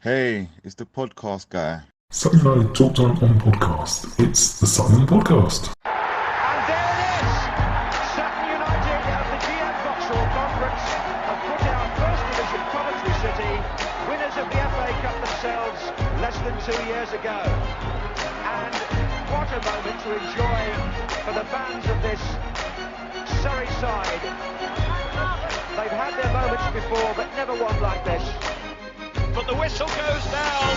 Hey, it's the podcast guy. Sutton United Talk Time on podcast. It's the Sutton Podcast. And there it is! Sutton United of the GM Vauxhall Conference have put out First Division Coventry City, winners of the FA Cup themselves less than 2 years ago. And what a moment to enjoy for the fans of this Surrey side. They've had their moments before, but never one like this. But the whistle goes down.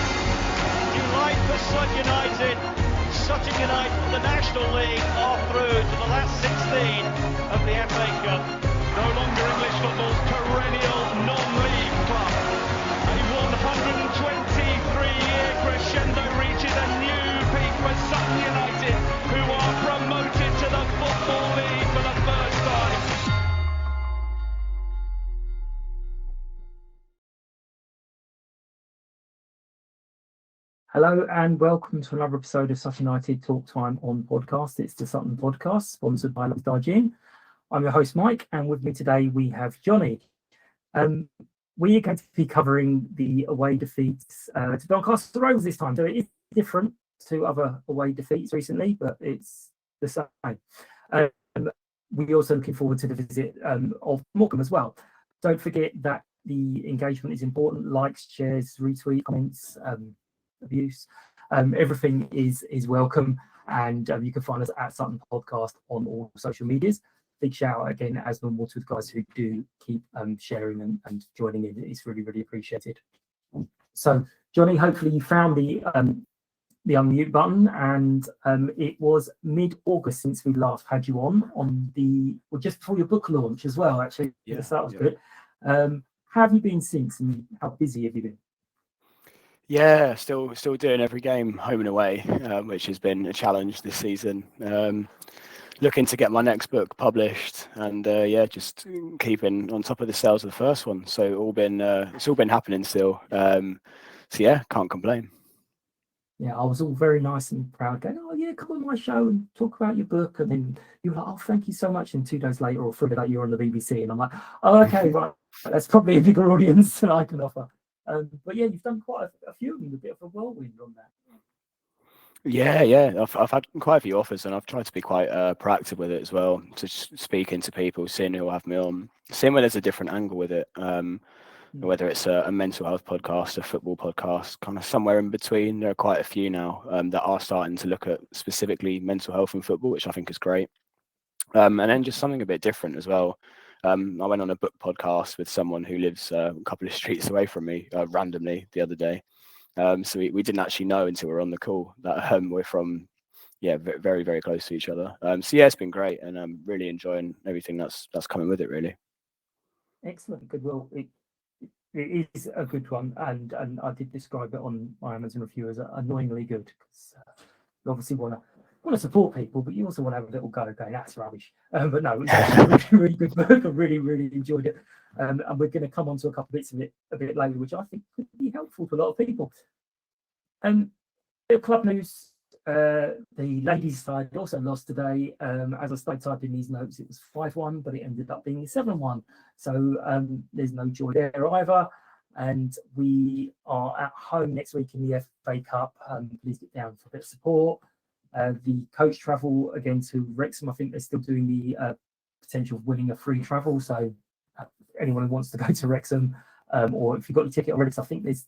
Delight for Sutton United. Sutton United from the National League are through to the last 16 of the FA Cup. No longer English football's perennial non-league club. A 123-year crescendo reaches a new peak for Sutton United, who are promoted to the Football League for the first time. Hello and welcome to another episode of Sutton United Talk Time on podcast. It's the Sutton Podcast, sponsored by Gin. I'm your host Mike, and with me today we have Johnny. We are going to be covering the away defeats to Doncaster Rovers this time. So it is different to other away defeats recently, but it's the same. We're also looking forward to the visit of Morecambe as well. Don't forget that the engagement is important: likes, shares, retweet, comments. Abuse, everything is welcome, and you can find us at Sutton Podcast on all social medias. Big shout out again, as normal, to the guys who do keep sharing and joining in. It's really appreciated. So Johnny, hopefully you found the unmute button, and it was mid-August since we last had you on just before your book launch as well, actually. Yes, that was good. How have you been since, and how busy have you been? Yeah, still doing every game home and away, which has been a challenge this season. Looking to get my next book published, and just keeping on top of the sales of the first one. So it's all been happening still. Can't complain. Yeah, I was all very nice and proud, going, "Oh yeah, come on my show and talk about your book." And then you were like, "Oh, thank you so much." And 2 days later, or 3 days later, you're on the BBC, and I'm like, "Oh, okay, right, that's probably a bigger audience than I can offer." But yeah, you've done quite a few of them, a bit of a whirlwind on that. Yeah. I've had quite a few offers, and I've tried to be quite proactive with it as well. Just speaking to people, seeing who will have me on, seeing whether there's a different angle with it. Whether it's a mental health podcast, a football podcast, kind of somewhere in between. There are quite a few now that are starting to look at specifically mental health and football, which I think is great. And then just something a bit different as well. I went on a book podcast with someone who lives a couple of streets away from me randomly the other day. So we didn't actually know until we were on the call that we're from, very, very close to each other. It's been great, and I'm really enjoying everything that's coming with it, really. Excellent. Good. Well, it is a good one, and I did describe it on my Amazon review as annoyingly good, because you obviously want to support people, but you also want to have a little go going, "That's rubbish." But no, it's actually a really good book. I really enjoyed it. And we're going to come on to a couple of bits of it a bit later, which I think could be helpful to a lot of people. Club news, the ladies' side also lost today. As I started typing these notes, it was 5-1, but it ended up being 7-1. So there's no joy there either. And we are at home next week in the FA Cup. Please get down for a bit of support. The coach travel again to Wrexham. I think they're still doing the potential of winning a free travel. So anyone who wants to go to Wrexham, or if you've got your ticket already, because I think there's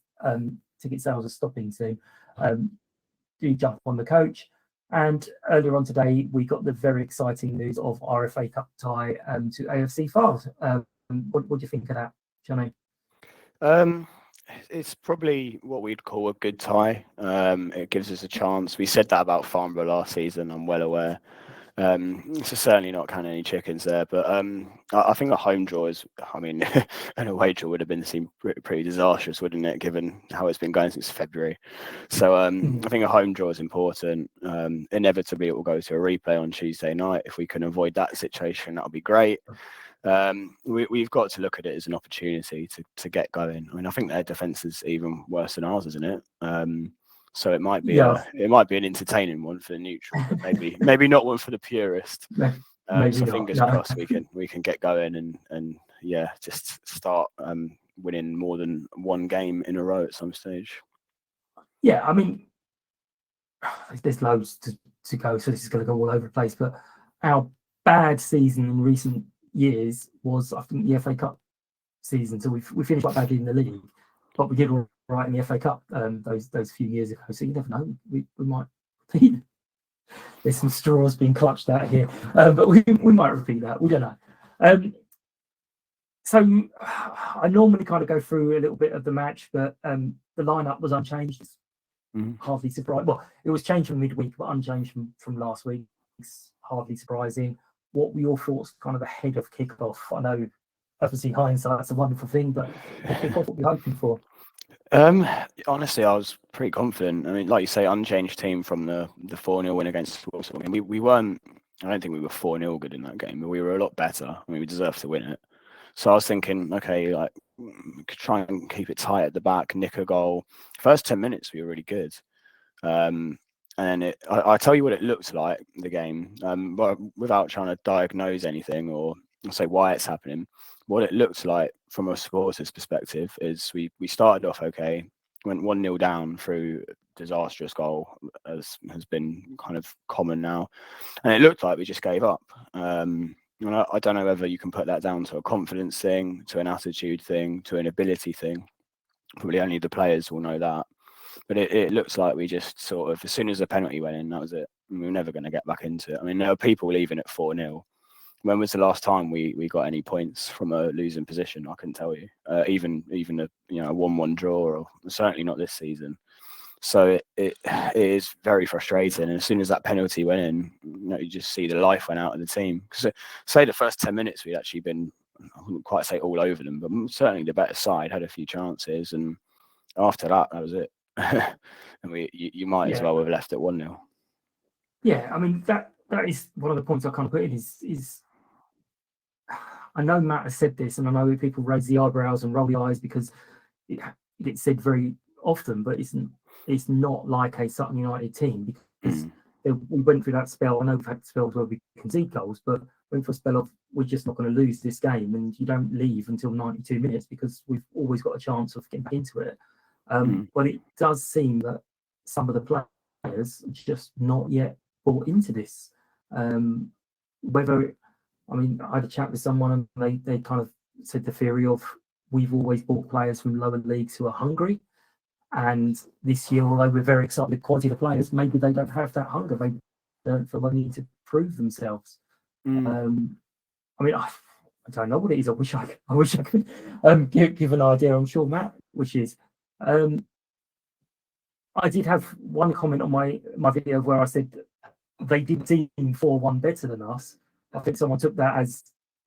ticket sales are stopping soon, do jump on the coach. And earlier on today, we got the very exciting news of our FA Cup tie to AFC Fylde. What do you think of that, Johnny? It's probably what we'd call a good tie. It gives us a chance. We said that about Farnborough last season, I'm well aware. So certainly not counting any chickens there, but I think a home draw is, an away draw would have been seen pretty disastrous, wouldn't it, given how it's been going since February. So I think a home draw is important. Inevitably, it will go to a replay on Tuesday night. If we can avoid that situation, that would be great. We've got to look at it as an opportunity to get going. I think their defence is even worse than ours, isn't it? So it might be an entertaining one for the neutral, but maybe not one for the purist. So fingers crossed we can get going and just start winning more than one game in a row at some stage. Yeah, I mean, there's loads to go, so this is going to go all over the place. But our bad season in recent years was, I think, the FA Cup season. So we finished quite badly in the league, but we did all right in the FA Cup those few years ago. So you never know, we might repeat. There's some straws being clutched out here, but we might repeat that. We don't know. So I normally kind of go through a little bit of the match, but the lineup was unchanged. Hardly surprised. Well, it was changed from midweek, but unchanged from last week. It's hardly surprising. What were your thoughts kind of ahead of kickoff? I know, obviously, hindsight's a wonderful thing, but kickoff, what were you hoping for? Honestly, I was pretty confident. I mean, like you say, unchanged team from the 4-0 win against Wolves. I mean, we weren't. I don't think we were 4-0 good in that game, but we were a lot better. I mean, we deserved to win it. So I was thinking, okay, like we could try and keep it tight at the back, nick a goal. First 10 minutes, we were really good. And I tell you what it looked like, the game, but without trying to diagnose anything or say why it's happening. What it looked like from a supporter's perspective is we started off okay, went 1-0 down through disastrous goal, as has been kind of common now. And it looked like we just gave up. I don't know whether you can put that down to a confidence thing, to an attitude thing, to an ability thing. Probably only the players will know that. But it looks like we just sort of, as soon as the penalty went in, that was it. We were never going to get back into it. I mean, there are people leaving at 4-0. When was the last time we got any points from a losing position? I couldn't tell you. Even a 1-1 draw, or certainly not this season. So it is very frustrating. And as soon as that penalty went in, you just see the life went out of the team. Because say the first 10 minutes we'd actually been, I wouldn't quite say all over them, but certainly the better side, had a few chances, and after that was it. And you might as well have left at 1-0. Yeah, I mean that is one of the points I kind of put in is I know Matt has said this, and I know people raise the eyebrows and roll the eyes because it's said very often, but it's not like a Sutton United team, because we went through that spell. I know we've had spells where we concede goals, but went for a spell of we're just not going to lose this game, and you don't leave until 92 minutes because we've always got a chance of getting back into it. But it does seem that some of the players are just not yet bought into this. I had a chat with someone, and they kind of said the theory of we've always bought players from lower leagues who are hungry. And this year, although we're very excited with the quality of the players, maybe they don't have that hunger. Maybe they don't feel they need to prove themselves. I mean, I don't know what it is. I wish I could give an idea. I'm sure Matt wishes. I did have one comment on my video where I said they did seem 4-1 better than us. I think someone took that as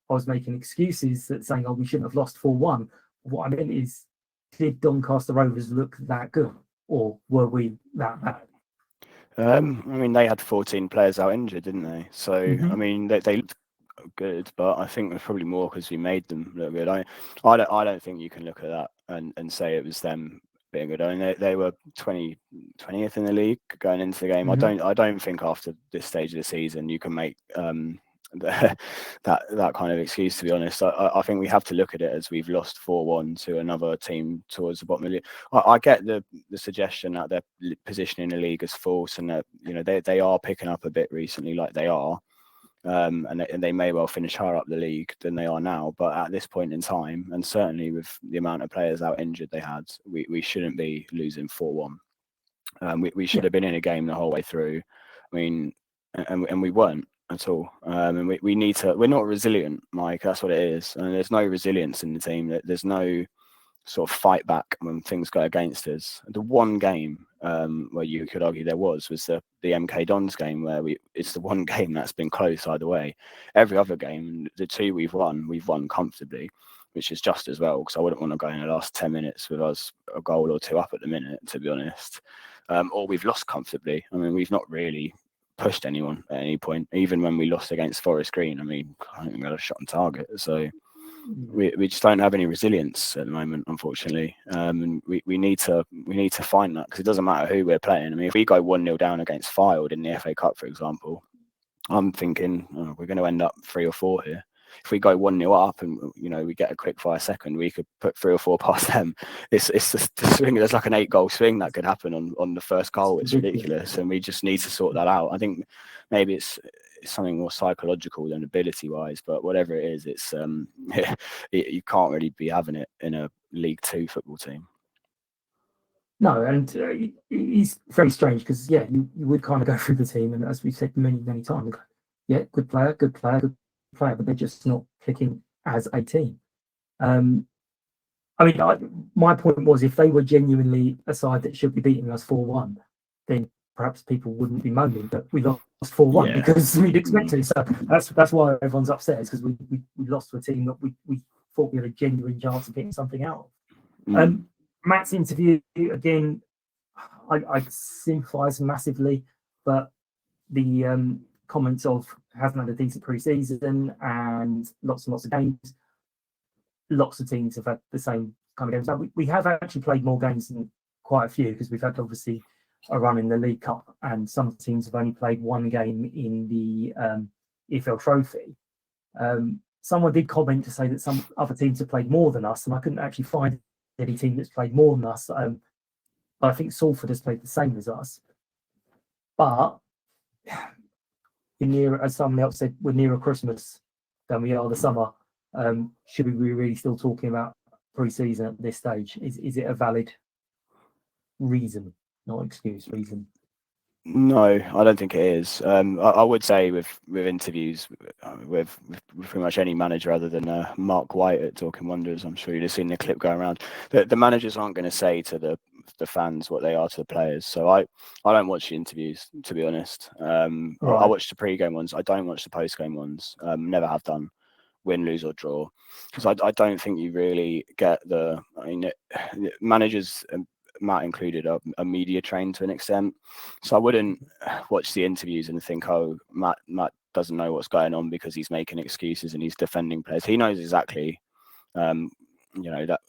I was making excuses, that saying, "Oh, we shouldn't have lost 4-1." What I meant is, did Doncaster Rovers look that good, or were we that bad? I mean, they had 14 players out injured, didn't they? So I mean, they looked good, but I think there's probably more because we made them look good. I don't think you can look at that and say it was them being good. I mean, they were 20th in the league going into the game. I don't think after this stage of the season you can make that kind of excuse, to be honest. I think we have to look at it as we've lost 4-1 to another team towards the bottom of the league. I get the suggestion that their position in the league is false, and that they are picking up a bit recently, like they are, and they may well finish higher up the league than they are now. But at this point in time, and certainly with the amount of players out injured they had, we shouldn't be losing 4-1. We should have been in a game the whole way through. I mean, and we weren't at all. And we need to. We're not resilient, Mike. That's what it is. And there's no resilience in the team. There's no sort of fight back when things go against us. The one game where you could argue there was the MK Dons game, where it's the one game that's been close either way. Every other game, the two we've won comfortably, which is just as well, because I wouldn't want to go in the last 10 minutes with us a goal or two up at the minute, to be honest. Or we've lost comfortably. I mean, we've not really pushed anyone at any point, even when we lost against Forest Green. I mean, I think we got a shot on target. So we just don't have any resilience at the moment, unfortunately. And we need to find that, because it doesn't matter who we're playing. I mean, if we go 1-0 down against Fylde in the FA Cup, for example, I'm thinking we're going to end up 3 or 4 here. if we go 1-0 up and we get a quick fire second, we could put 3 or 4 past them. It's just the swing. There's like an 8-goal swing that could happen on the first goal. It's ridiculous, and we just need to sort that out. I think maybe it's something more psychological than ability wise, but whatever it is, it's you can't really be having it in a League Two football team. No, and it's very strange because you would kind of go through the team, and as we've said many times, good player, but they're just not clicking as a team. My point was, if they were genuinely a side that should be beating us 4-1, then perhaps people wouldn't be moaning, but we lost 4-1 because we'd expect to. So that's why everyone's upset, because we lost to a team that we thought we had a genuine chance of getting something out of. Matt's interview, again, I sympathise massively, but the comments of hasn't had a decent pre-season and lots and lots of games. Lots of teams have had the same kind of games. Now, we have actually played more games than quite a few, because we've had obviously a run in the League Cup, and some teams have only played one game in the EFL Trophy. Someone did comment to say that some other teams have played more than us, and I couldn't actually find any team that's played more than us. But I think Salford has played the same as us. But we're near, as someone else said, we're nearer Christmas than we are the summer. Should we be really still talking about pre-season at this stage? Is it a valid reason, not excuse, reason? No, I don't think it is. I would say with interviews with pretty much any manager other than Mark White at Talking Wonders, I'm sure you'd have seen the clip going around. The managers aren't going to say to the fans what they are to the players. So I don't watch the interviews, to be honest. Right. I watch the pre-game ones. I don't watch the post-game ones. Never have done, win, lose or draw, because I don't think you really get managers. Matt included, a media trained to an extent, so I wouldn't watch the interviews and think, oh, Matt doesn't know what's going on because he's making excuses and he's defending players. He knows exactly, that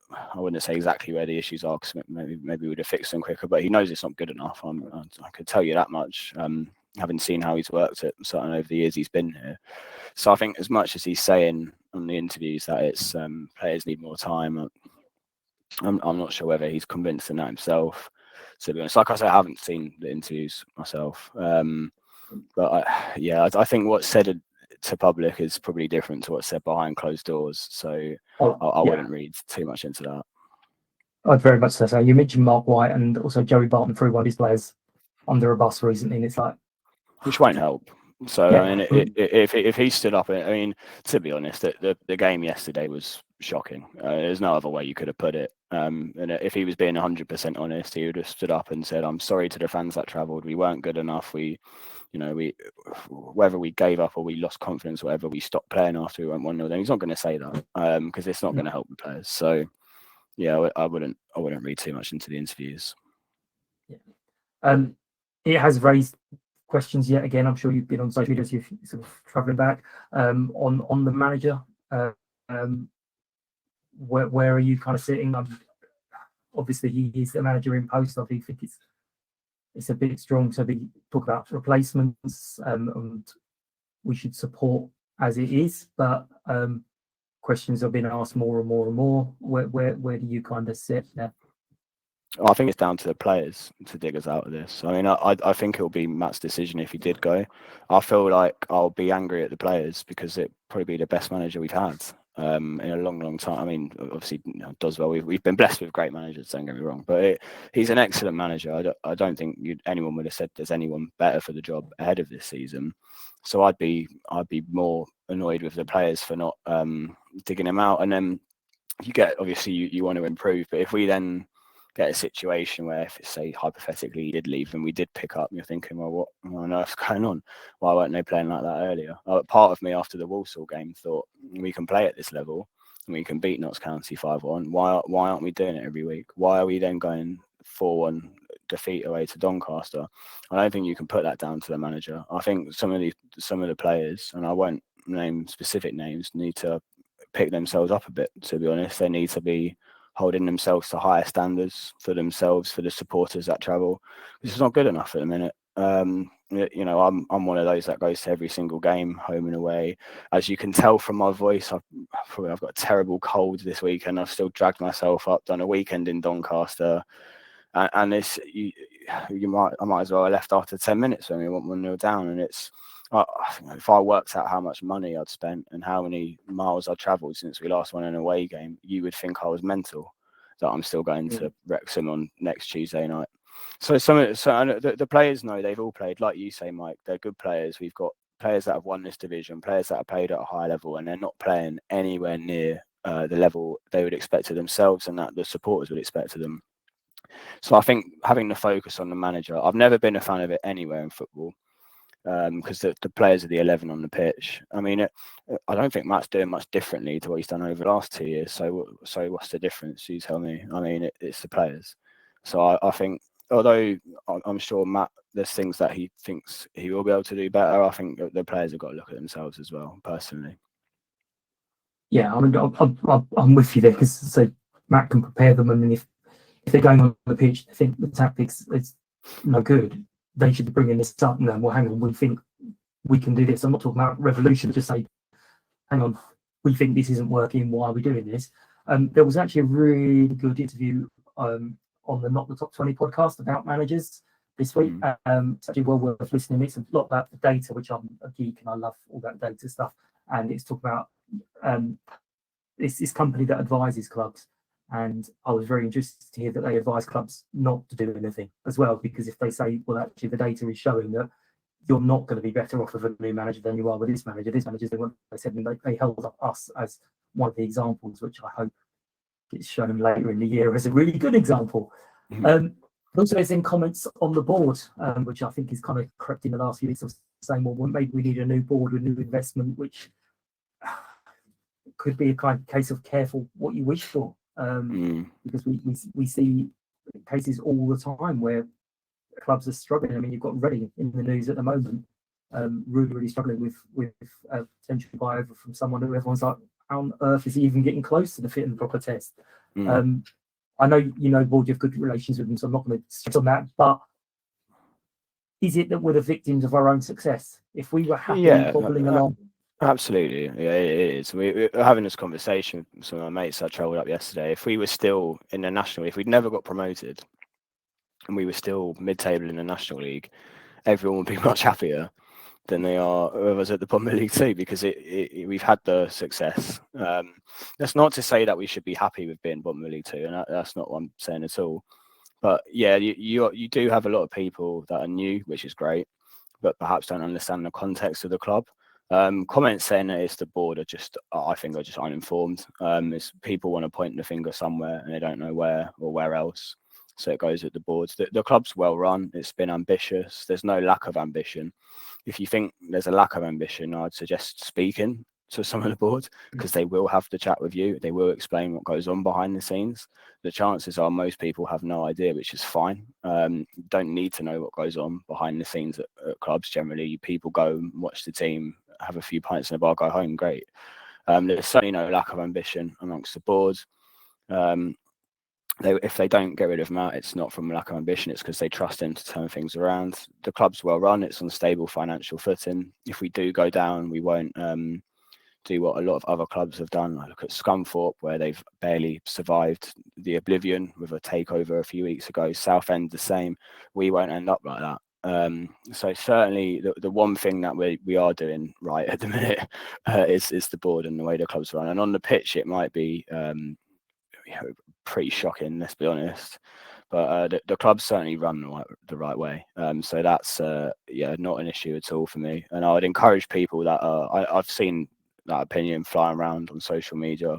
I wouldn't say exactly where the issues are, because maybe we would have fixed them quicker, but he knows it's not good enough. I could tell you that much, having seen how he's worked at Sutton over the years he's been here. So I think as much as he's saying on the interviews that it's players need more time, I'm not sure whether he's convinced in that himself, to be honest. Like I said, I haven't seen the interviews myself. But I think what's said to public is probably different to what's said behind closed doors. So I wouldn't read too much into that. I'd very much say so. You mentioned Mark White, and also Joey Barton threw one of his players under a bus recently, and it's like, which won't help. So I mean, if he stood up, I mean, to be honest, the game yesterday was shocking. There's no other way you could have put it. And if he was being 100% honest, he would have stood up and said, "I'm sorry to the fans that travelled. We weren't good enough. We whether we gave up or we lost confidence, or whatever, we stopped playing after we went 1-0." Then he's not going to say that, because it's not going to help the players. So I wouldn't read too much into the interviews. It has raised questions yet again. I'm sure you've been on social media, so you're sort of travelling back on the manager. Where are you kind of sitting? Obviously, he is the manager in post. I think it's a bit strong to be talk about replacements, and we should support as it is. But questions have been asked more and more and more. Where do you kind of sit there? I think it's down to the players to dig us out of this. I mean, I think it'll be Matt's decision if he did go. I feel like I'll be angry at the players because it'd probably be the best manager we've had in a long time. I mean, obviously, does well. We've been blessed with great managers, don't get me wrong, but he's an excellent manager. I don't think anyone would have said there's anyone better for the job ahead of this season. So I'd be more annoyed with the players for not digging him out. And then obviously you want to improve, but if we then get a situation where, if it's, say, hypothetically he did leave and we did pick up, and you're thinking, well, what on earth's going on? Why weren't they playing like that earlier? Part of me after the Walsall game thought, we can play at this level and we can beat Notts County 5-1. Why aren't we doing it every week? Why are we then going 4-1 defeat away to Doncaster? I don't think you can put that down to the manager. I think some of the players, and I won't name specific names, need to pick themselves up a bit, to be honest. They need to be holding themselves to higher standards for themselves, for the supporters that travel. This is not good enough at the minute. You know, I'm one of those that goes to every single game, home and away. As you can tell from my voice, I've got a terrible cold this weekend. I've still dragged myself up, done a weekend in Doncaster, and I might as well have left after 10 minutes when we went 1-0 down. And it's, if I worked out how much money I'd spent and how many miles I'd travelled since we last won an away game, you would think I was mental that I'm still going to Wrexham on next Tuesday night. So the players know, they've all played, like you say, Mike. They're good players. We've got players that have won this division, players that have played at a high level, and they're not playing anywhere near the level they would expect of themselves and that the supporters would expect of them. So I think having the focus on the manager, I've never been a fan of it anywhere in football, because the players are the 11 on the pitch. I mean, I don't think Matt's doing much differently to what he's done over the last 2 years. So what's the difference? You tell me. I mean, it's the players. So I think, although I'm sure Matt, there's things that he thinks he will be able to do better, I think the players have got to look at themselves as well, personally. Yeah, I mean, I'm with you there, because so Matt can prepare them, and if they're going on the pitch, they think the tactics is no good, they should be bringing this up. And then, well, hang on, we think we can do this. I'm not talking about revolution, just say, hang on, we think this isn't working, why are we doing this? There was actually a really good interview on the Not the Top 20 podcast about managers this week. It's actually well worth listening. It's a lot about the data, which I'm a geek and I love all that data stuff. And it's talking about this company that advises clubs. And I was very interested to hear that they advise clubs not to do anything as well, because if they say, well, actually the data is showing that you're not going to be better off with a new manager than you are with this manager. This manager's doing what they said, and they held up us as one of the examples, which I hope gets shown later in the year as a really good example. Also, there's in comments on the board, which I think is kind of crept in the last few weeks, of saying, well, maybe we need a new board with new investment, which could be a kind of case of careful what you wish for. Because we see cases all the time where clubs are struggling. I mean, you've got Reading in the news at the moment, really struggling with a potential buyover from someone who everyone's like, how on earth is he even getting close to the fit and proper test? I know board, you have good relations with them, so I'm not going to stress on that, but is it that we're the victims of our own success? If we were happy bobbling along. Absolutely, yeah, it is. We're having this conversation with some of my mates I travelled up yesterday. If we were still in the National League, if we'd never got promoted and we were still mid-table in the National League, everyone would be much happier than they are of us at the bottom of League Two, because we've had the success. That's not to say that we should be happy with being bottom of League Two, and that's not what I'm saying at all. But yeah, you do have a lot of people that are new, which is great, but perhaps don't understand the context of the club. Comments saying that it's the board I think are just uninformed. It's people want to point the finger somewhere and they don't know where or where else. So it goes at the boards. The club's well run. It's been ambitious. There's no lack of ambition. If you think there's a lack of ambition, I'd suggest speaking to some of the boards, because they will have to chat with you. They will explain what goes on behind the scenes. The chances are most people have no idea, which is fine. Don't need to know what goes on behind the scenes at clubs. Generally, people go and watch the team, have a few pints in a bar, go home. Great. There's certainly no lack of ambition amongst the boards. If they don't get rid of Matt, it's not from lack of ambition. It's because they trust him to turn things around. The club's well run. It's on stable financial footing. If we do go down, we won't do what a lot of other clubs have done. I look at Scunthorpe, where they've barely survived the oblivion with a takeover a few weeks ago. Southend the same. We won't end up like that. So certainly the one thing that we are doing right at the minute is the board and the way the clubs run. And on the pitch, it might be pretty shocking, let's be honest. But the clubs certainly run the right way. So that's not an issue at all for me. And I would encourage people that I've seen that opinion flying around on social media,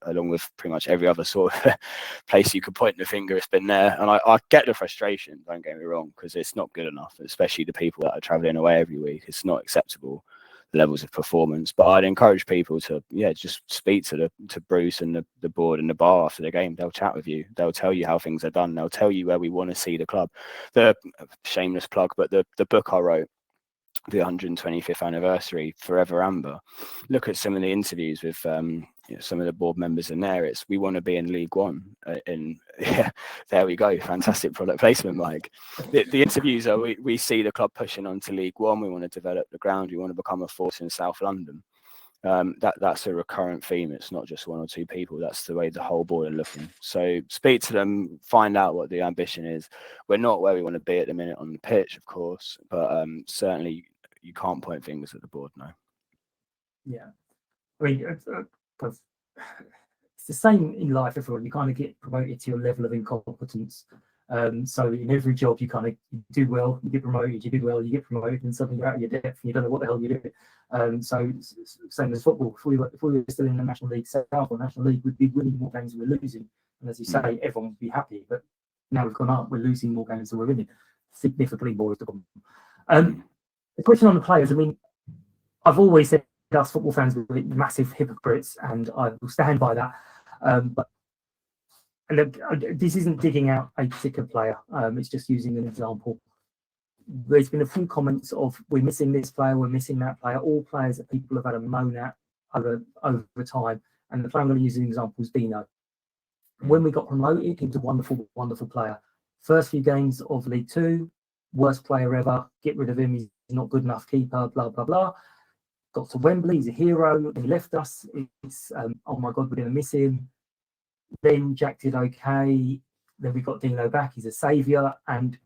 along with pretty much every other sort of place you could point the finger. It's been there, and I get the frustration. Don't get me wrong, because it's not good enough, especially the people that are travelling away every week. It's not acceptable, the levels of performance. But I'd encourage people to just speak to Bruce and the board and the bar after the game. They'll chat with you. They'll tell you how things are done. They'll tell you where we want to see the club. The shameless plug, but the book I wrote, the 125th anniversary, Forever Amber. Look at some of the interviews with some of the board members in there. We want to be in League One in yeah, there we go. Fantastic product placement, Mike. The interviews are we see the club pushing on to League One. We want to develop the ground. We want to become a force in South London. That's a recurrent theme. It's not just one or two people. That's the way the whole board are looking. So speak to them, find out what the ambition is. We're not where we want to be at the minute on the pitch, of course, but certainly you can't point fingers at the board, no. Yeah, I mean, it's the same in life. Everyone, you kind of get promoted to your level of incompetence. So in every job, you kind of do well, you get promoted, you do well, you get promoted, and suddenly you're out of your depth and you don't know what the hell you're doing. So same as football. If we were still in the National League South or National League, we'd be winning more games than we're losing. And as you say, everyone would be happy. But now we've gone up, we're losing more games than we're winning. Significantly more is the problem. The question on the players, I mean, I've always said us football fans were massive hypocrites, and I will stand by that. But this isn't digging out a particular player. It's just using an example. There's been a few comments of we're missing this player, we're missing that player. All players that people have had a moan at over time. And the player I'm going to use as an example is Dino. When we got promoted, he was a wonderful, wonderful player. First few games of League Two, worst player ever. Get rid of him. He's not good enough keeper. Blah blah blah. Got to Wembley. He's a hero. He left us. It's oh my God, we're going to miss him. Then Jack did okay. Then we got Dino back. He's a saviour, and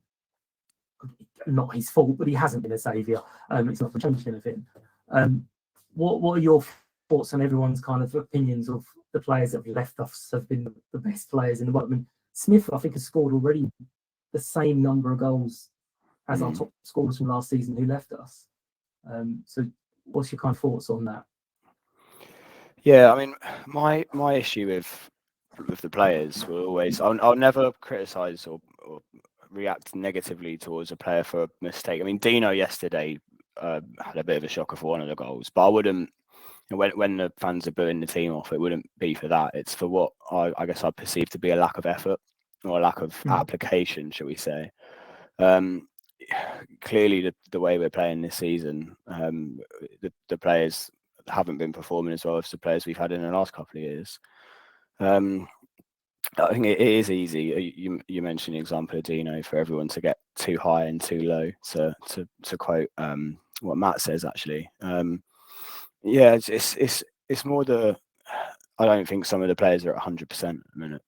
not his fault, but he hasn't been a saviour. It's not changed anything. What are your thoughts on everyone's kind of opinions of the players that have left us have been the best players in the world? I mean, Smith, I think, has scored already the same number of goals as our top scorers from last season who left us. So, what's your kind of thoughts on that? Yeah, I mean, my issue with the players will always, I'll never criticise or react negatively towards a player for a mistake. I mean, Dino yesterday had a bit of a shocker for one of the goals, but I wouldn't, when the fans are booing the team off, it wouldn't be for that. It's for what I guess I perceive to be a lack of effort or a lack of application, shall we say. Clearly, the way we're playing this season, the players haven't been performing as well as the players we've had in the last couple of years. I think it is easy. You mentioned the example of Dino, for everyone to get too high and too low, to quote what Matt says, actually. Yeah, it's more I don't think some of the players are at 100% at the minute,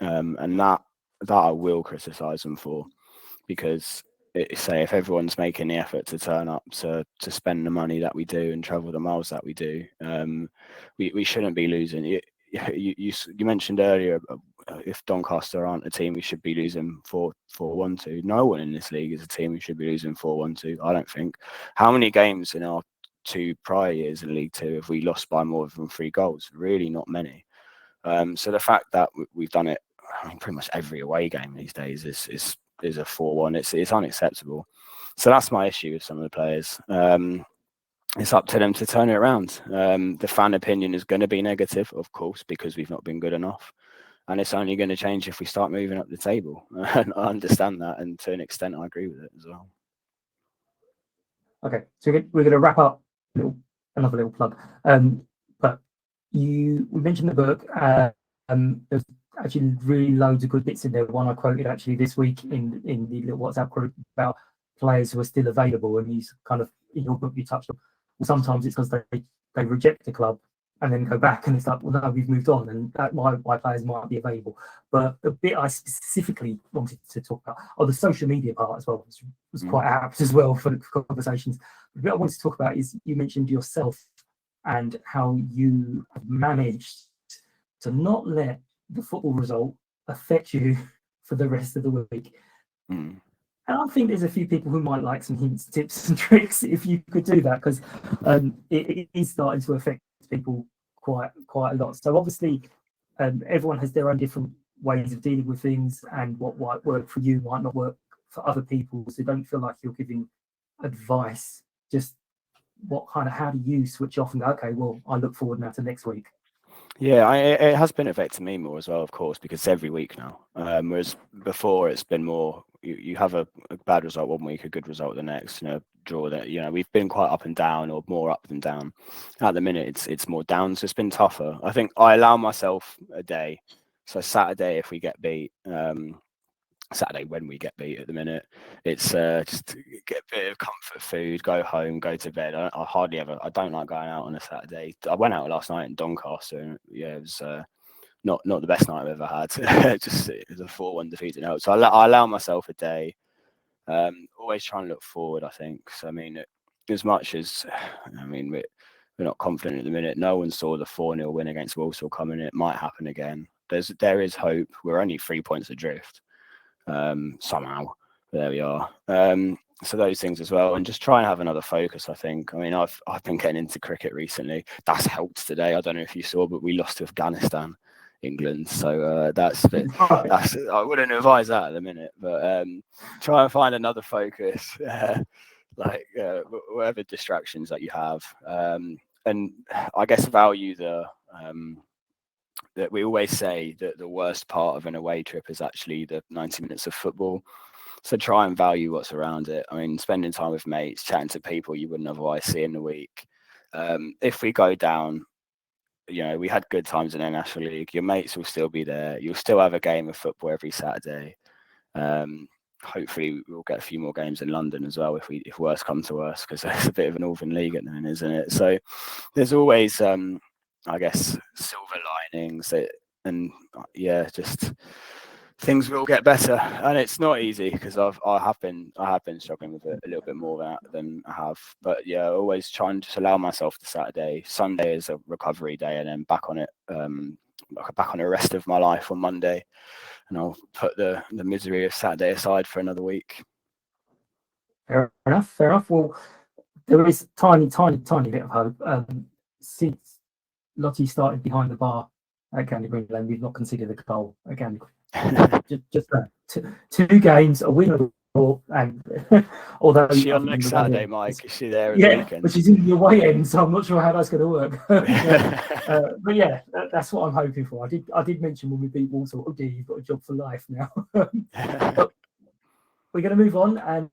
and that I will criticise them for, because say if everyone's making the effort to turn up to spend the money that we do and travel the miles that we do, we shouldn't be losing. You mentioned earlier, if Doncaster aren't a team we should be losing 4-1 to. No one in this league is a team we should be losing 4-1 to, I don't think. How many games in our 2 prior years in League Two have we lost by more than 3 goals? Really not many. So the fact that we've done it, I mean, pretty much every away game these days is a 4-1. It's unacceptable. So that's my issue with some of the players. It's up to them to turn it around. The fan opinion is going to be negative, of course, because we've not been good enough. And it's only going to change if we start moving up the table. And I understand that. And to an extent, I agree with it as well. Okay, so we're going to wrap up another little plug. But we mentioned the book. There's actually really loads of good bits in there. One I quoted actually this week in the little WhatsApp group about players who are still available. And you kind of, in your book, you touched on, sometimes it's because they reject the club and then go back, and it's like, well, no, we've moved on, and that why players might be available. But the bit I specifically wanted to talk about, the social media part as well, was quite apt as well for conversations. The bit I wanted to talk about is, you mentioned yourself and how you managed to not let the football result affect you for the rest of the week. And I think there's a few people who might like some hints, tips and tricks if you could do that, because it is starting to affect people quite a lot. So obviously everyone has their own different ways of dealing with things, and what might work for you might not work for other people. So don't feel like you're giving advice. Just how do you switch off and go, okay, well, I look forward now to next week? Yeah, it has been affecting me more as well, of course, because it's every week now. Whereas before, it's been more, you have a bad result one week, a good result the next, draw that, we've been quite up and down, or more up than down. At the minute, it's more down, so it's been tougher. I think I allow myself a day So Saturday, if we get beat, Saturday when we get beat at the minute, it's just to get a bit of comfort food, go home, go to bed. I don't like going out on a Saturday. I went out last night in Doncaster, and yeah, it was not the best night I've ever had. Just it was a 4-1 defeat to note. So I allow myself a day. Always try and look forward, I think. So I mean, as much as we're not confident at the minute. No one saw the 4-0 win against Walsall coming. It might happen again. There is hope. We're only 3 points adrift. Somehow there we are. So those things as well, and just try and have another focus. I think. I mean, I've been getting into cricket recently. That's helped today. I don't know if you saw, but we lost to Afghanistan, England. So I wouldn't advise that at the minute, but try and find another focus, whatever distractions that you have, and I guess value that we always say that the worst part of an away trip is actually the 90 minutes of football. So try and value what's around it. I mean, spending time with mates, chatting to people you wouldn't otherwise see in the week. If we go down, we had good times in the National League. Your mates will still be there. You'll still have a game of football every Saturday. Hopefully we'll get a few more games in London as well if worse come to worse, because there's a bit of a Northern League at the minute, isn't it? So there's always I guess silver linings just things will get better, and it's not easy because I have been struggling with it a little bit more than I have, but yeah, always trying to just allow myself the Saturday. Sunday is a recovery day, and then back on the rest of my life on Monday, and I'll put the misery of Saturday aside for another week. Fair enough. Well, there is tiny bit of hope. Since Lottie started behind the bar at Candy Green Lane, we've not conceded a goal at Candy Green. just two games, a win, and although is she on next Saturday, Mike? Is she there at the weekend? Which is in the away end, so I'm not sure how that's going to work. But yeah, that's what I'm hoping for. I did mention when we beat Walsall, oh dear, you've got a job for life now. But we're going to move on, and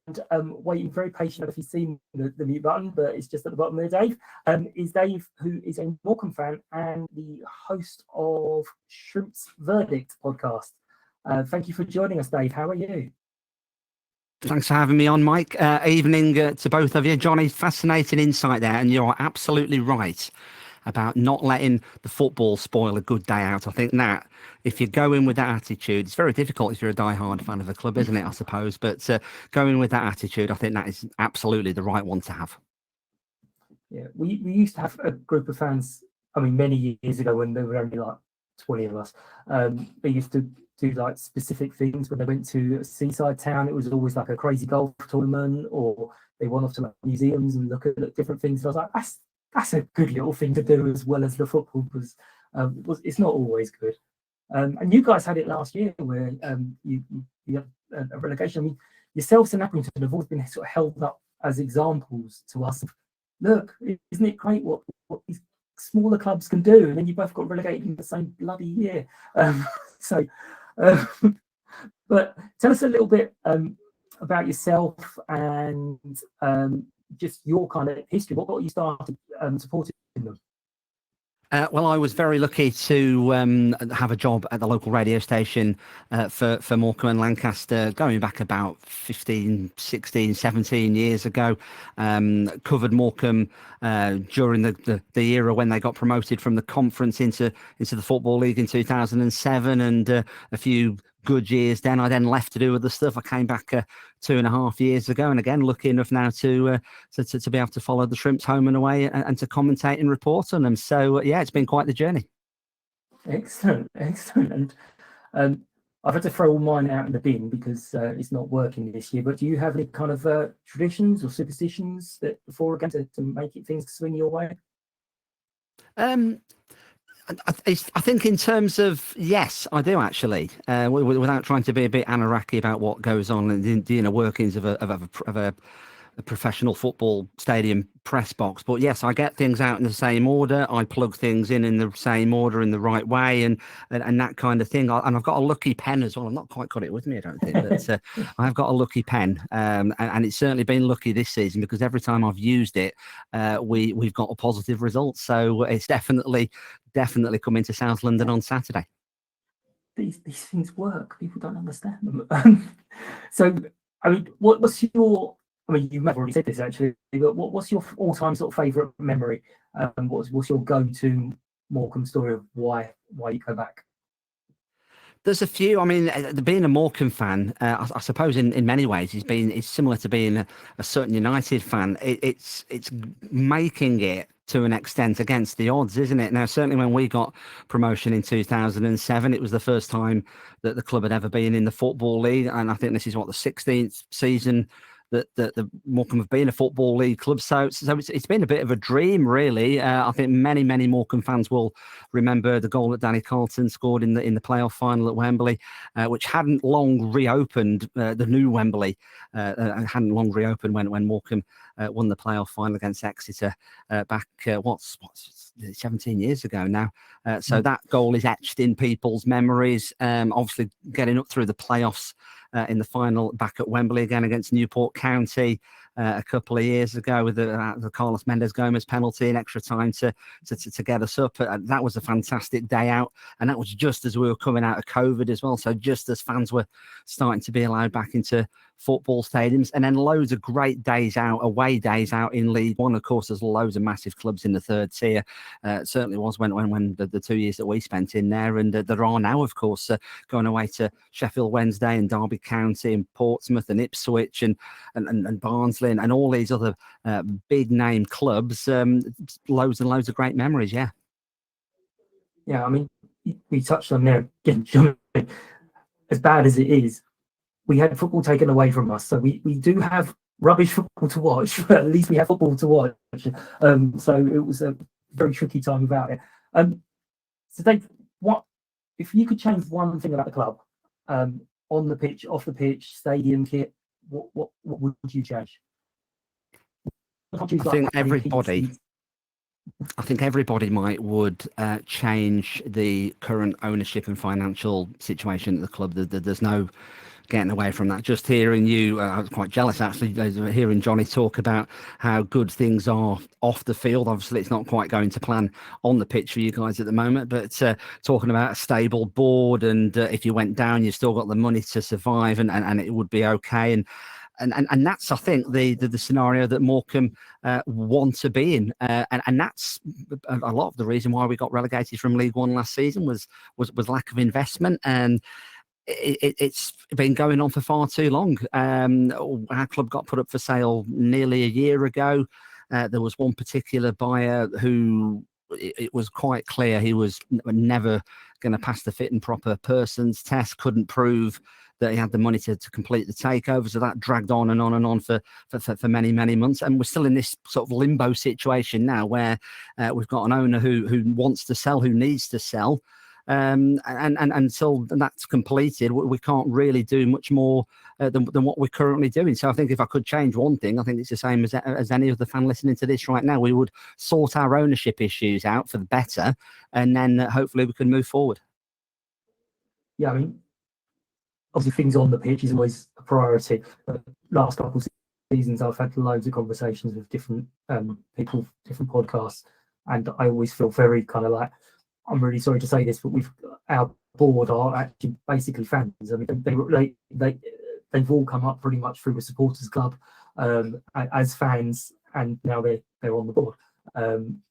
waiting very patiently. If you've seen the mute button, but it's just at the bottom there, Dave. Is Dave, who is a Morecambe fan and the host of Shrimp's Verdict podcast. Thank you for joining us, Dave. How are you? Thanks for having me on, Mike. Evening to both of you. Johnny, fascinating insight there, and you're absolutely right about not letting the football spoil a good day out. I think that if you go in with that attitude, it's very difficult if you're a die-hard fan of a club, isn't it, I suppose? But going with that attitude, I think that is absolutely the right one to have. Yeah, we used to have a group of fans, I mean, many years ago when there were only like 20 of us. They used to do like specific things. When they went to a seaside town, it was always like a crazy golf tournament, or they went off to like museums and look at different things. So I was like, that's a good little thing to do as well as the football, because it's not always good. And you guys had it last year where you had a relegation. I mean, yourselves and Appleton have always been sort of held up as examples to us. Look, isn't it great what these smaller clubs can do? And then you both got relegated in the same bloody year. But tell us a little bit about yourself and just your kind of history. What got you started supporting them? Well, I was very lucky to have a job at the local radio station for Morecambe and Lancaster going back about 15, 16, 17 years ago. Covered Morecambe during the era when they got promoted from the conference into the Football League in 2007, and a few good years then. I then left to do other stuff. I came back 2.5 years ago, and again lucky enough now to be able to follow the Shrimps home and away and to commentate and report on them. So yeah, it's been quite the journey. Excellent. And I've had to throw all mine out in the bin because it's not working this year. But do you have any kind of traditions or superstitions that before again to make things swing your way? I think in terms of, yes, I do actually, without trying to be a bit anarchy about what goes on in the inner workings of a professional football stadium press box. But yes, I get things out in the same order. I plug things in the same order, in the right way, and that kind of thing. And I've got a lucky pen as well. I've not quite got it with me, I don't think, but I've got a lucky pen, and it's certainly been lucky this season because every time I've used it, we've got a positive result. So it's definitely coming to South London on Saturday. these things work. People don't understand them. So, I mean, what's your? I mean, you may have already said this actually, but what's your all-time sort of favourite memory? What's your go-to Morecambe story of why you go back? There's a few. I mean, being a Morecambe fan, I suppose in many ways, it's similar to being a Sutton United fan. It's making it to an extent against the odds, isn't it? Now, certainly when we got promotion in 2007, it was the first time that the club had ever been in the Football League, and I think this is what the 16th season that the Morecambe have been a Football League club. So it's been a bit of a dream, really. I think many Morecambe fans will remember the goal that Danny Carlton scored in the playoff final at Wembley, which hadn't long reopened. The new Wembley hadn't long reopened when Morecambe won the playoff final against Exeter back 17 years ago now. So that goal is etched in people's memories. Obviously, getting up through the playoffs in the final back at Wembley again against Newport County a couple of years ago with the Carlos Mendes Gomez penalty in extra time to get us up. That was a fantastic day out, and that was just as we were coming out of COVID as well. So just as fans were starting to be allowed back into football stadiums, and then loads of great days out, away days out in League One. Of course, there's loads of massive clubs in the third tier. It certainly was when the 2 years that we spent in there, and there are now, of course, going away to Sheffield Wednesday and Derby County and Portsmouth and Ipswich and Barnsley and all these other big name clubs. Loads and loads of great memories. Yeah. Yeah, I mean, we touched on there again, John, as bad as it is. We had football taken away from us, so we do have rubbish football to watch, but at least we have football to watch. So it was a very tricky time about it. So Dave, what if you could change one thing about the club, on the pitch, off the pitch, stadium kit? What would you change? I think everybody would change the current ownership and financial situation at the club. There's no getting away from that. Just hearing you, I was quite jealous actually, hearing Johnny talk about how good things are off the field. Obviously, it's not quite going to plan on the pitch for you guys at the moment, but talking about a stable board, and if you went down, you've still got the money to survive, and it would be okay. And that's, I think, the scenario that Morecambe want to be in, and that's a lot of the reason why we got relegated from League One last season was lack of investment, and it's been going on for far too long. Our club got put up for sale nearly a year ago. There was one particular buyer who it was quite clear he was never going to pass the fit and proper persons test, couldn't prove that he had the money to complete the takeover. So that dragged on and on and on for many months. And we're still in this sort of limbo situation now where we've got an owner who wants to sell, who needs to sell. And until that's completed, we can't really do much more than what we're currently doing. So I think if I could change one thing, I think it's the same as any other fan listening to this right now. We would sort our ownership issues out for the better, and then hopefully we can move forward. Yeah, I mean, obviously things on the pitch is always a priority. Last couple of seasons, I've had loads of conversations with different people, different podcasts, and I always feel very kind of like, I'm really sorry to say this, but our board are actually basically fans. I mean, they've all come up pretty much through the supporters club as fans, and now they're on the board.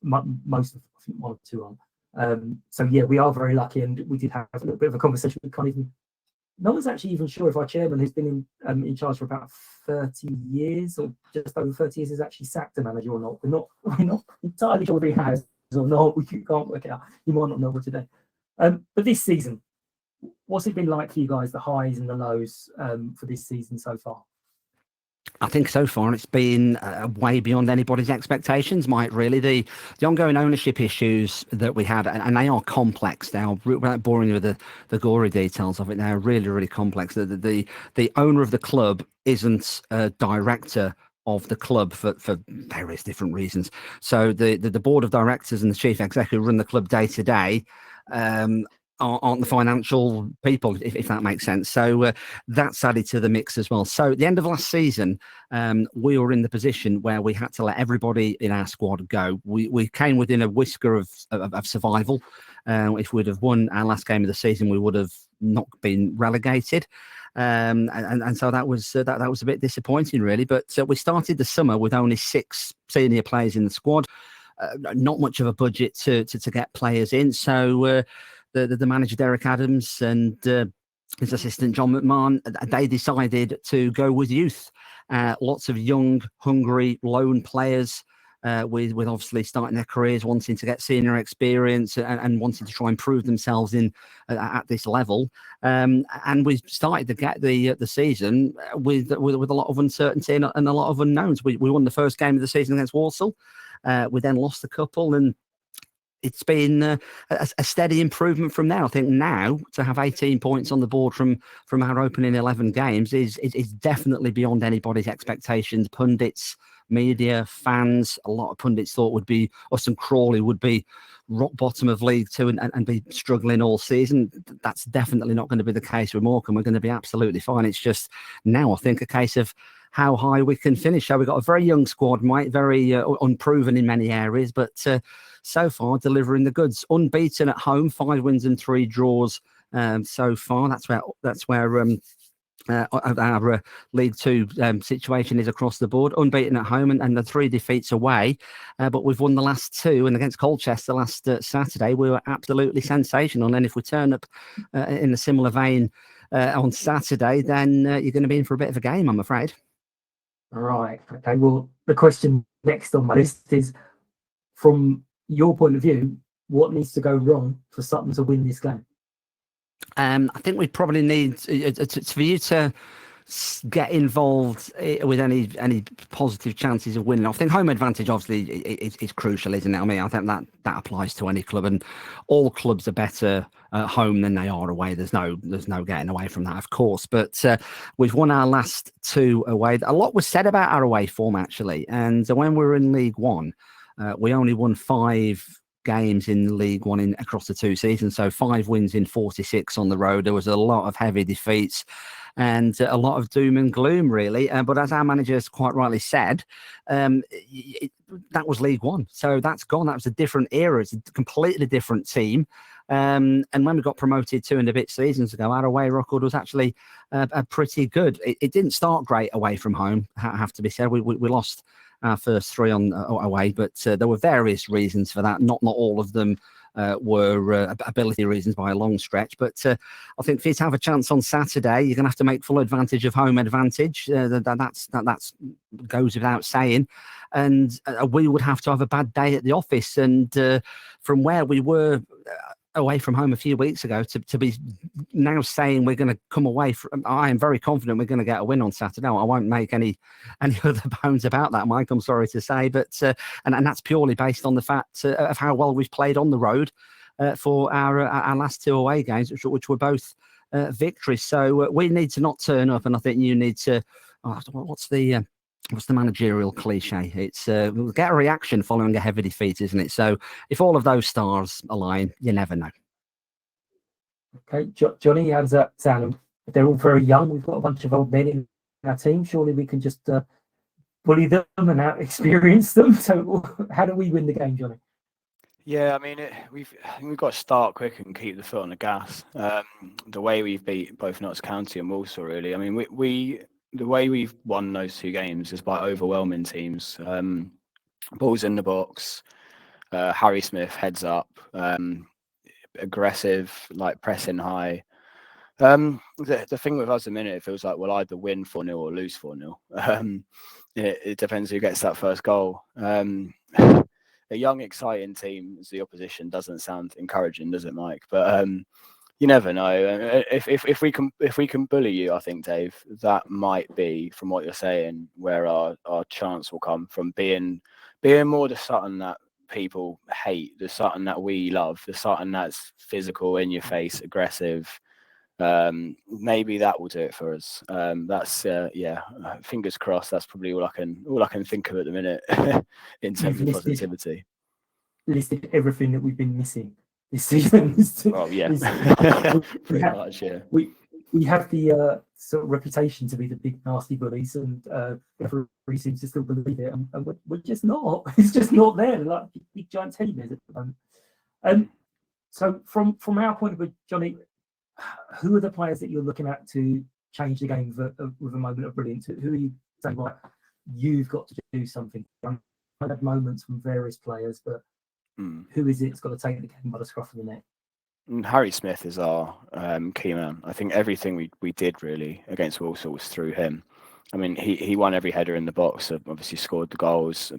Most of, I think, one or two on. So yeah, we are very lucky, and we did have a little bit of a conversation. No one's actually even sure if our chairman, who's been in charge for about 30 years or just over 30 years, has actually sacked a manager or not. We're not entirely sure if he has or not. We can't work it out. You might not know what today. But this season, what's it been like for you guys, the highs and the lows for this season so far? I think so far it's been way beyond anybody's expectations, Mike, really. The ongoing ownership issues that we had, and they are complex now, without boring you with the gory details of it, they're really, really complex. The owner of the club isn't a director of the club for various different reasons. So the board of directors and the chief executive run the club day to day, aren't the financial people, if that makes sense. So that's added to the mix as well. So at the end of last season, we were in the position where we had to let everybody in our squad go. We came within a whisker of survival. If we'd have won our last game of the season, we would have not been relegated. And so that was a bit disappointing, really. But we started the summer with only 6 senior players in the squad. Not much of a budget to get players in. So the manager, Derek Adams, and his assistant, John McMahon, they decided to go with youth. Lots of young, hungry, lone players with obviously starting their careers, wanting to get senior experience and wanting to try and prove themselves at this level. And we started the season with a lot of uncertainty and a lot of unknowns. We won the first game of the season against Walsall. We then lost a couple, and it's been a steady improvement from there. I think now to have 18 points on the board from our opening 11 games is definitely beyond anybody's expectations. Pundits, media, fans, a lot of pundits thought us and Crawley would be rock bottom of League Two and be struggling all season. That's definitely not going to be the case with Morecambe. We're going to be absolutely fine. It's just now, I think, a case of how high we can finish. So we've got a very young squad, mate, very unproven in many areas, but so far delivering the goods. Unbeaten at home, 5 wins and 3 draws so far. That's where our League Two situation is across the board. Unbeaten at home and the 3 defeats away, but we've won the last 2. And against Colchester last Saturday, we were absolutely sensational. And if we turn up in a similar vein on Saturday, then you're going to be in for a bit of a game, I'm afraid. All right. Okay. Well, the question next on my list is, from your point of view, what needs to go wrong for Sutton to win this game? I think we probably need for you to get involved with any positive chances of winning. I think home advantage obviously is crucial, isn't it? I mean, I think that applies to any club, and all clubs are better at home than they are away. There's no getting away from that, of course. But we've won our last 2 away. A lot was said about our away form, actually, and when we were in League One, we only won 5 games in League One across the 2 seasons, so 5 wins in 46 on the road. There was a lot of heavy defeats and a lot of doom and gloom, really. But as our manager has quite rightly said, that was League One, so that's gone. That was a different era. It's a completely different team. And when we got promoted 2 and a bit seasons ago, our away record was actually pretty good. It didn't start great away from home, have to be said. We lost our first 3 on away, but there were various reasons for that. Not all of them were ability reasons by a long stretch. But I think for you to have a chance on Saturday, you're going to have to make full advantage of home advantage. That's goes without saying. And we would have to have a bad day at the office. And from where we were away from home a few weeks ago to be now saying we're going to come away from, I am very confident we're going to get a win on Saturday. I won't make any other bones about that, Mike, I'm sorry to say, but and that's purely based on the fact of how well we've played on the road for our last 2 away games, which were both victories. So we need to not turn up, and I think you need to what's the managerial cliche? It's we'll get a reaction following a heavy defeat, isn't it? So if all of those stars align, you never know. Okay, Johnny, how does that sound? They're all very young. We've got a bunch of old men in our team. Surely we can just bully them and out-experience them. So how do we win the game, Johnny? Yeah, I mean, we've got to start quick and keep the foot on the gas. The way we've beat both Notts County and Walsall, really. I mean, the way we've won those 2 games is by overwhelming teams. Balls in the box, Harry Smith heads up, aggressive, like pressing high. The thing with us at the minute, it feels like we'll either win 4-0 or lose 4-0. It depends who gets that first goal. A young, exciting team as the opposition doesn't sound encouraging, does it, Mike? But you never know. If we can bully you, I think, Dave, that might be, from what you're saying, where our chance will come from, being more the Sutton that people hate, the Sutton that we love, the Sutton that's physical, in your face, aggressive. Maybe that will do it for us. That's fingers crossed. That's probably all I can think of at the minute in terms of positivity. Listed everything that we've been missing this season. Oh yeah, pretty much. Yeah, we have the sort of reputation to be the big nasty bullies, and everybody seems to still believe it, and we're just not. It's just not there. They're like big giant teddy bears at the moment. So from our point of view, Johnny, who are the players that you're looking at to change the game with a moment of brilliance? Who are you saying, right, you've got to do something? I've had moments from various players, but who is it that's got to take the game by the scruff of the neck? Harry Smith is our key man. I think everything we did really against Walsall was through him. I mean, he won every header in the box. Obviously, scored the goals,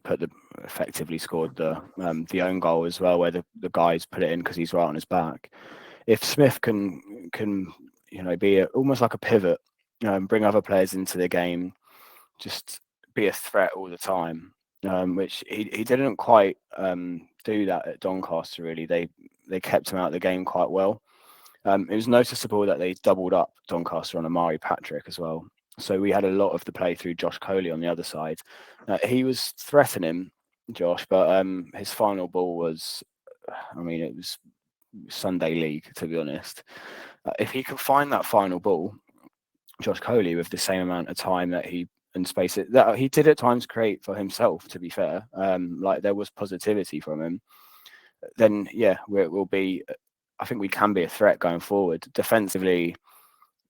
effectively scored the own goal as well, where the guys put it in because he's right on his back. If Smith can be almost like a pivot, bring other players into the game, just be a threat all the time, which he didn't quite do that at Doncaster. Really, they kept him out of the game quite well. It was noticeable that they doubled up Doncaster on Amari Patrick as well. So we had a lot of the play through Josh Coley on the other side. He was threatening Josh, but his final ball was, it was Sunday League, to be honest. If he can find that final ball, Josh Coley, with the same amount of time that he did at times create for himself, to be fair, like there was positivity from him, then we'll be, I think we can be a threat going forward. Defensively,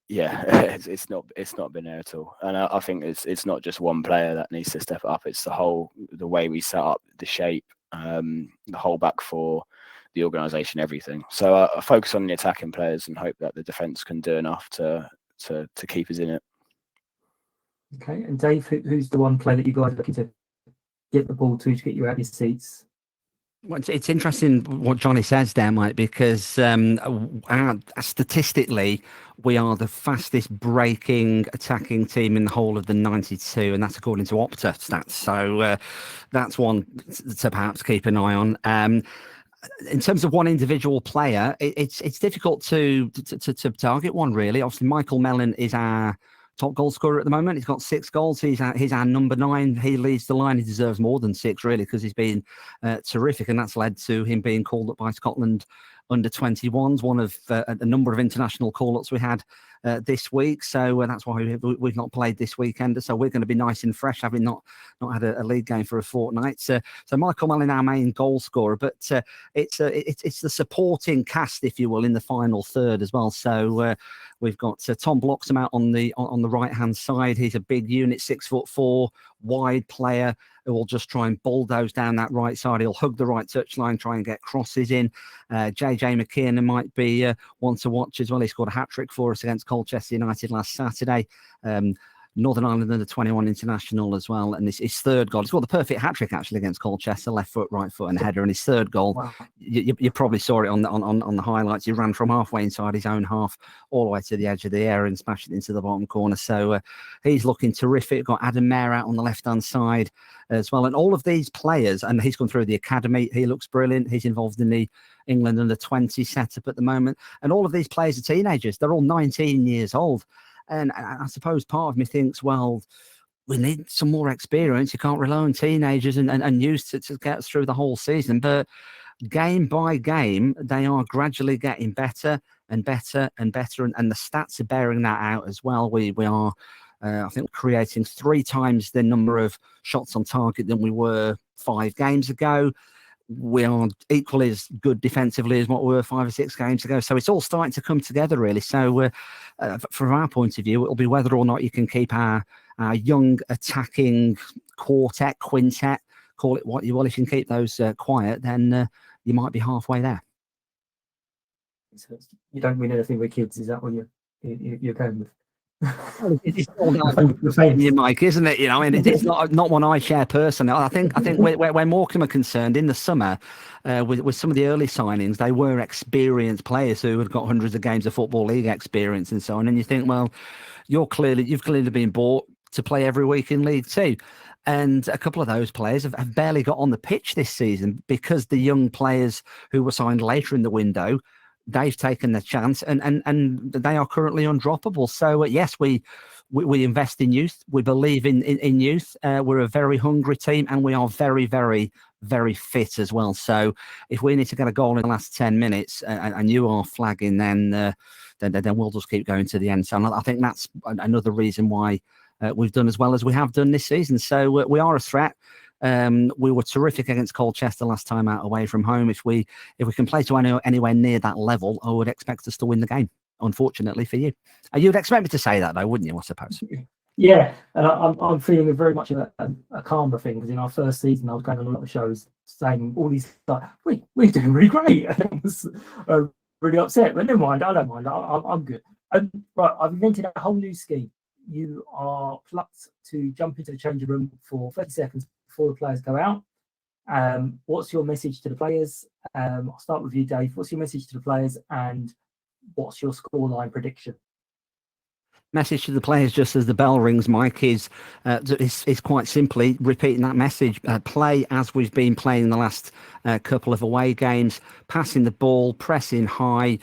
it's not been there at all. And I think it's not just one player that needs to step up. It's the way we set up, the shape, the whole back four, the organisation, everything. So I focus on the attacking players and hope that the defence can do enough to keep us in it. Okay, and Dave, who's the one player that you guys are looking to get the ball to get you out of your seats? Well, it's interesting what Johnny says there, Mike, because statistically, we are the fastest breaking attacking team in the whole of the 92, and that's according to Opta stats. So that's one to perhaps keep an eye on. In terms of one individual player, it's difficult to target one, really. Obviously, Michael Mellon is our top goal scorer at the moment. He's got 6 goals. He's our number 9. He leads the line. He deserves more than 6, really, because he's been terrific, and that's led to him being called up by Scotland under 21s, one of a number of international call-ups we had this week. So that's why we've not played this weekend. So we're going to be nice and fresh, having not had a league game for a fortnight. So Michael Mellon, our main goal scorer, but it's the supporting cast, if you will, in the final third as well. So we've got Tom Bloxham out on the right-hand side. He's a big unit, 6'4", wide player who will just try and bulldoze down that right side. He'll hug the right touchline, try and get crosses in. JJ McKeon might be one to watch as well. He scored a hat-trick for us against Colchester United last Saturday. Northern Ireland under 21 international as well, and his third goal. He scored the perfect hat-trick actually against Colchester, left foot, right foot, and header. And his third goal, wow. you probably saw it on the highlights. He ran from halfway inside his own half, all the way to the edge of the area and smashed it into the bottom corner. So he's looking terrific. Got Adam Mayer out on the left-hand side as well, and all of these players. And he's gone through the academy. He looks brilliant. He's involved in the England under 20 setup at the moment, and all of these players are teenagers. They're all 19 years old. And I suppose part of me thinks, well, we need some more experience. You can't rely on teenagers and youth to get us through the whole season. But game by game, they are gradually getting better and better and better. And the stats are bearing that out as well. We are, I think, creating 3 times the number of shots on target than we were 5 games ago. We are equally as good defensively as what we were 5 or 6 games ago. So it's all starting to come together, really. So from our point of view, it'll be whether or not you can keep our young attacking quartet, quintet, call it what you will. If you can keep those quiet, then you might be halfway there. So you don't win anything with kids, is that what you're going with? It's all down to Mike, isn't it? And it's not one I share personally. I think where Morecambe are concerned, in the summer, with some of the early signings, they were experienced players who had got hundreds of games of Football League experience and so on. And you think, well, you've clearly been bought to play every week in League Two. And a couple of those players have barely got on the pitch this season because the young players who were signed later in the window, they've taken the chance and they are currently undroppable. So yes, we invest in youth. We believe in youth. We're a very hungry team, and we are very, very, very fit as well. So if we need to get a goal in the last 10 minutes and you are flagging, then we'll just keep going to the end. So I think that's another reason why we've done as well as we have done this season. So we are a threat. We were terrific against Colchester last time out away from home. If we can play to anywhere near that level, I would expect us to win the game. Unfortunately for you, you'd expect me to say that though, wouldn't you? I suppose. Yeah, and I'm feeling very much of a calmer thing, because in our first season I was going on a lot of shows saying all these like we're doing really great, and I was really upset. But never mind, I don't mind. I'm good. Right, I've invented a whole new scheme. You are plucked to jump into the changing room for 30 seconds before the players go out. What's your message to the players? I'll start with you, Dave. What's your message to the players, and what's your scoreline prediction? Message to the players, just as the bell rings, Mike, is quite simply repeating that message. Play as we've been playing the last couple of away games, passing the ball, pressing high,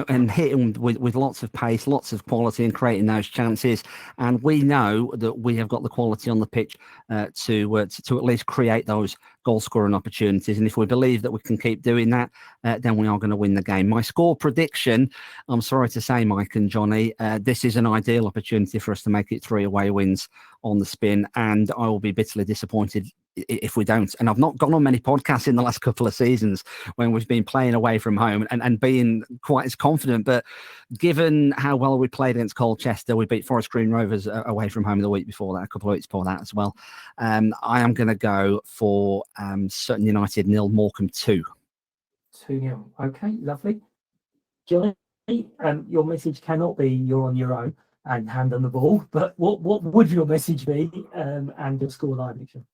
and hitting with lots of pace, lots of quality, and creating those chances. And we know that we have got the quality on the pitch to at least create those goal scoring opportunities. And if we believe that we can keep doing that, then we are going to win the game. My score prediction, I'm sorry to say, Mike and Johnny, this is an ideal opportunity for us to make it 3 away wins on the spin, and I will be bitterly disappointed if we don't. And I've not gone on many podcasts in the last couple of seasons when we've been playing away from home and being quite as confident, but given how well we played against Colchester, we beat Forest Green Rovers away from home the week before that, a couple of weeks before that as well. I am going to go for Sutton United 0, Morecambe 2. 2-0. Okay, lovely. Johnny, your message cannot be you're on your own and hand on the ball, but what would your message be, and your scoreline prediction?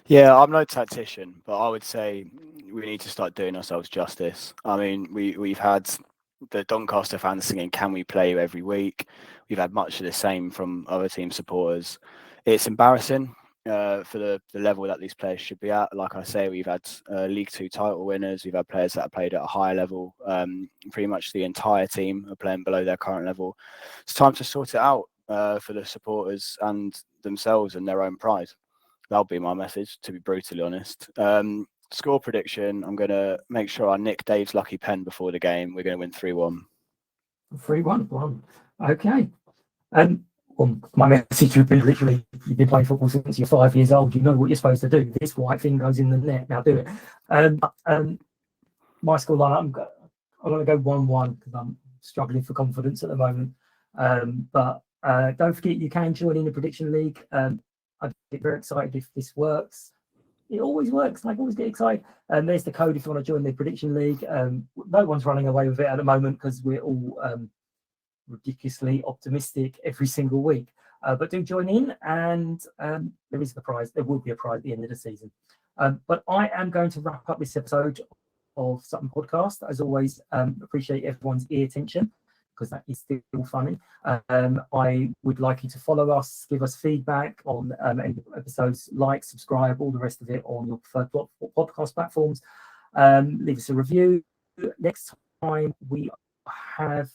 Yeah, I'm no tactician, but I would say we need to start doing ourselves justice. I mean, we've had the Doncaster fans singing "Can we play you" every week. We've had much of the same from other team supporters. It's embarrassing for the level that these players should be at. Like I say, we've had League 2 title winners. We've had players that have played at a higher level. Pretty much the entire team are playing below their current level. It's time to sort it out for the supporters and themselves and their own pride. That'll be my message, to be brutally honest. Score prediction, I'm going to make sure I nick Dave's lucky pen before the game. We're going to win 3-1. 3-1. Okay. Well, my message would be literally, you've been playing football since you're 5 years old. You know what you're supposed to do. This white thing goes in the net. Now do it. My scoreline, I'm going to go 1-1 because I'm struggling for confidence at the moment. But don't forget, you can join in the prediction league. I'd get very excited if this works. It always works. I always get excited. There's the code if you want to join the prediction league. No one's running away with it at the moment because we're all ridiculously optimistic every single week. But do join in, and there is the prize. There will be a prize at the end of the season. But I am going to wrap up this episode of Sutton Podcast. As always, appreciate everyone's ear attention, because that is still funny. I would like you to follow us, give us feedback on any episodes, like, subscribe, all the rest of it on your preferred podcast platforms. Leave us a review. Next time we have,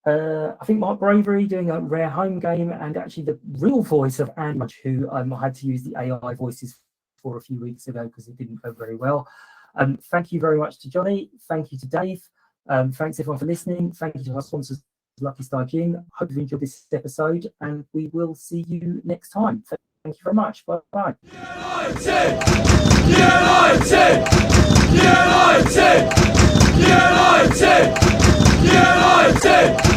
I think, Mark Bravery doing a rare home game, and actually the real voice of Anne, who I had to use the AI voices for a few weeks ago because it didn't go very well. Thank you very much to Johnny. Thank you to Dave. Thanks everyone for listening. Thank you to our sponsors, Lucky Star Gin. Hope you enjoyed this episode, and we will see you next time. Thank you very much. Bye bye. United! United! United! United! United!